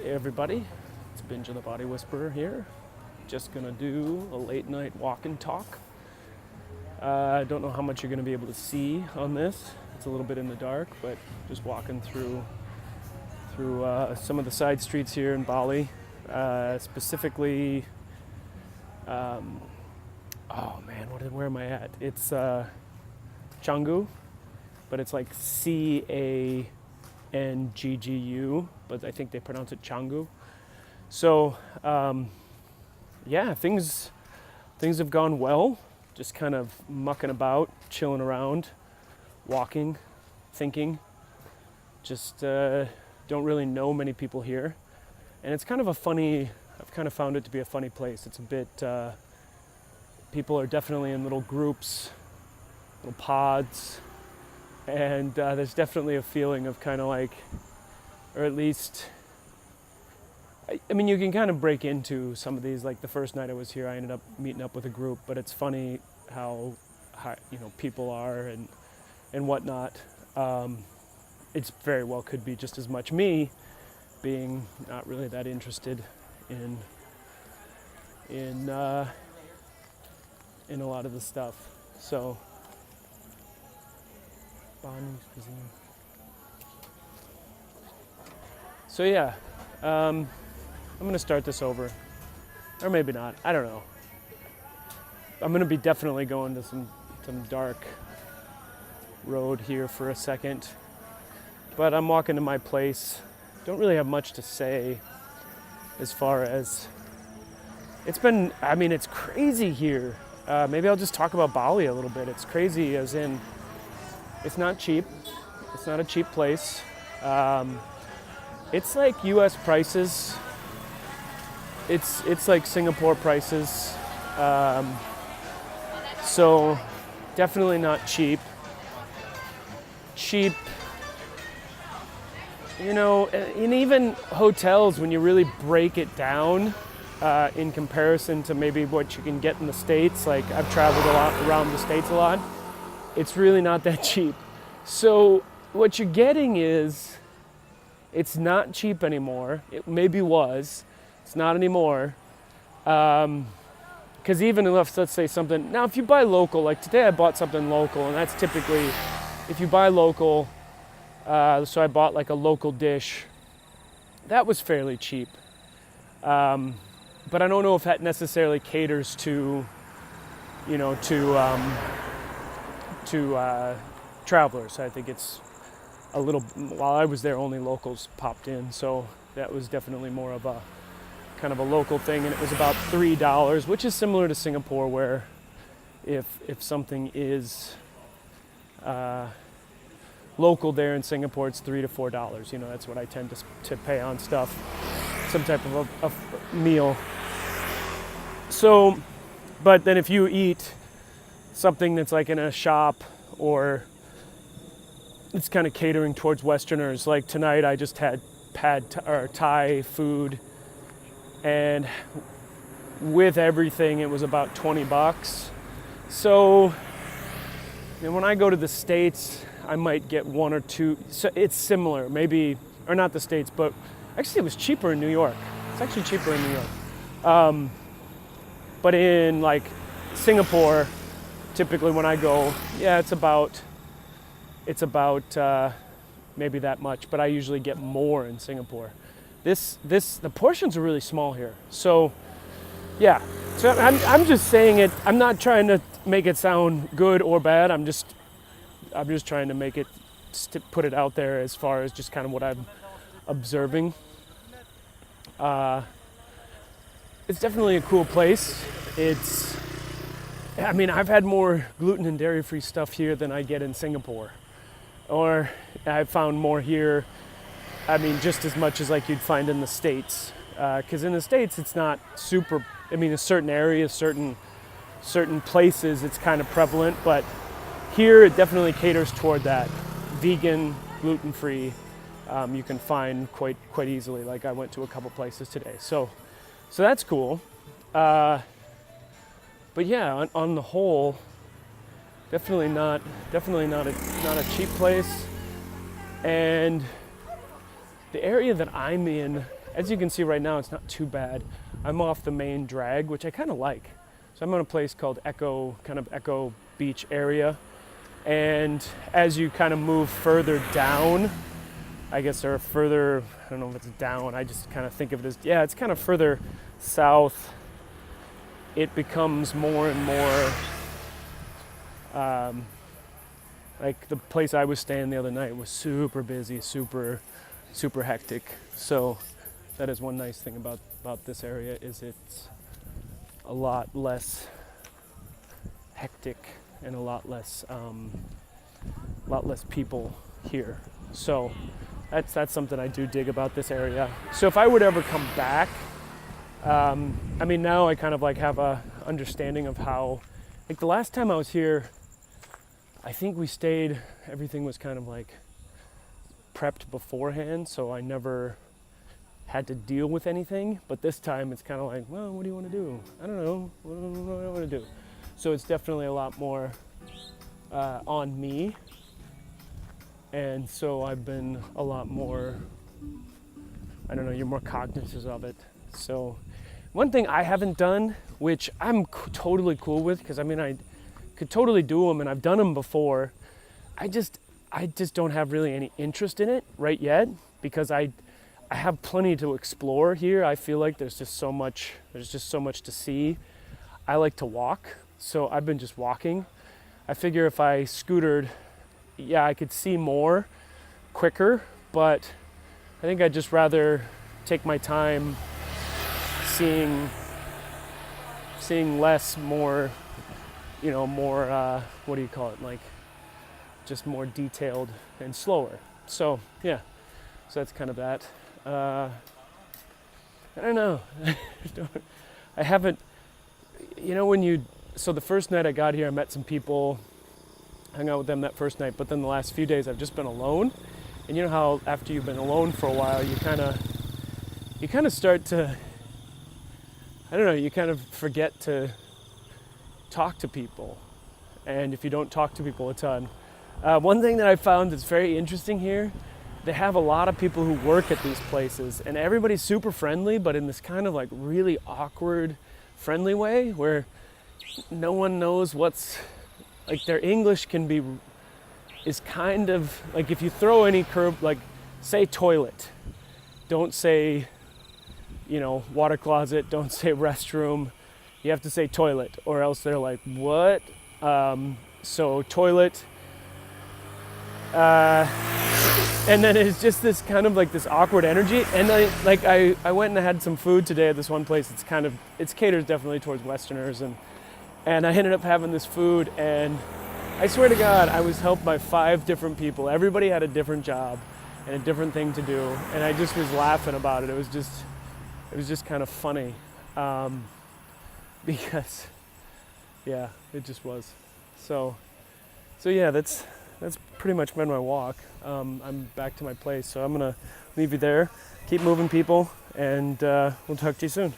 Hey everybody, it's Binge of the Body Whisperer here. Just gonna do a late night walk and talk. I don't know how much you're gonna be able to see on this. It's a little bit in the dark, but just walking through some of the side streets here in Bali. Specifically, oh man, where am I at? It's Canggu, but it's like Canggu, but I think they pronounce it Canggu. So, yeah, things have gone well. Just kind of mucking about, chilling around, walking, thinking. Just don't really know many people here, and it's kind of I've kind of found it to be a funny place. It's a bit. People are definitely in little groups, little pods. And there's definitely a feeling of kind of like, or at least, I mean, you can kind of break into some of these. Like the first night I was here, I ended up meeting up with a group, but it's funny how people are and whatnot. It's very well could be just as much me being not really that interested in a lot of the stuff. So. So yeah, I'm gonna start this over, or maybe not. I don't know. I'm gonna be definitely going to some dark road here for a second, but I'm walking to my place. Don't really have much to say as far as it's been. I mean, it's crazy here. Maybe I'll just talk about Bali a little bit. It's crazy as in. It's not cheap. It's not a cheap place. It's like U.S. prices. It's like Singapore prices. So definitely not cheap. Cheap. And even hotels, when you really break it down in comparison to maybe what you can get in the States, like I've traveled a lot around the States a lot. It's really not that cheap. So what you're getting is, it's not cheap anymore. It maybe was. It's not anymore. Because even if, let's say something, now if you buy local, like today I bought something local, and that's typically, if you buy local, so I bought like a local dish, that was fairly cheap. But I don't know if that necessarily caters to travelers. I think it's a little, while I was there, only locals popped in, so that was definitely more of a kind of a local thing, and it was about $3, which is similar to Singapore, where if something is local there in Singapore, it's $3 to $4. That's what I tend to pay on stuff, some type of a meal. So, but then if you eat something that's like in a shop, or it's kind of catering towards Westerners. Like tonight I just had Thai food, and with everything it was about $20. So, when I go to the States, I might get one or two. So it's similar, maybe, or not the States, but actually it was cheaper in New York. It's actually cheaper in New York. But in like Singapore, typically when I go, yeah, it's about maybe that much, but I usually get more in Singapore. The portions are really small here. So yeah, so I'm just saying it. I'm not trying to make it sound good or bad. I'm just trying to make it, put it out there as far as just kind of what I'm observing. It's definitely a cool place. I've had more gluten and dairy-free stuff here than I get in Singapore. Or I've found more here, just as much as like you'd find in the States. Because in the States, it's not super, in certain areas, certain places, it's kind of prevalent. But here, it definitely caters toward that. Vegan, gluten-free, you can find quite easily. Like I went to a couple places today. So that's cool. But yeah, on the whole, definitely not a cheap place. And the area that I'm in as you can see right now, it's not too bad. I'm off the main drag, which I kind of like. So I'm on a place called Echo Beach area. And as you kind of move further down, I guess, or further, I don't know if it's down, I just kind of think of it as, yeah, it's kind of further south. It becomes more and more, like the place I was staying the other night was super busy, super hectic. So that is one nice thing about this area, is it's a lot less hectic and a lot less people here. So that's something I do dig about this area. So if I would ever come back, I mean, now I kind of like have a understanding of how, like the last time I was here, I think we stayed, everything was kind of like prepped beforehand, so I never had to deal with anything. But this time it's kind of like, well, what do you want to do? I don't know, what do I want to do? So it's definitely a lot more on me. And so I've been a lot more, I don't know, you're more cognizant of it. So one thing I haven't done, which I'm totally cool with, because I mean, I could totally do them and I've done them before. I just don't have really any interest in it right yet, because I have plenty to explore here. I feel like there's just so much to see. I like to walk, so I've been just walking. I figure if I scootered, yeah, I could see more quicker, but I think I'd just rather take my time seeing less, more, you know, more, what do you call it? Like just more detailed and slower. So yeah, so that's kind of that. I don't know. I haven't, you know, so the first night I got here, I met some people, hung out with them that first night, but then the last few days I've just been alone. And you know how after you've been alone for a while, you kind of start to, I don't know, you kind of forget to talk to people. And if you don't talk to people a ton, one thing that I found that's very interesting here, they have a lot of people who work at these places, and everybody's super friendly, but in this kind of like really awkward, friendly way where no one knows what's, like their English is kind of like, if you throw any curve, like say toilet, don't say, you know, water closet, don't say restroom, you have to say toilet, or else they're like, what? So toilet, and then it's just this kind of like this awkward energy. And I went and I had some food today at this one place. It's caters definitely towards Westerners, and I ended up having this food, and I swear to God, I was helped by 5 different people. Everybody had a different job and a different thing to do, and I just was laughing about it. It was just kind of funny, because yeah, it just was. So yeah, that's pretty much been my walk. I'm back to my place, so I'm gonna leave you there. Keep moving, people, and we'll talk to you soon.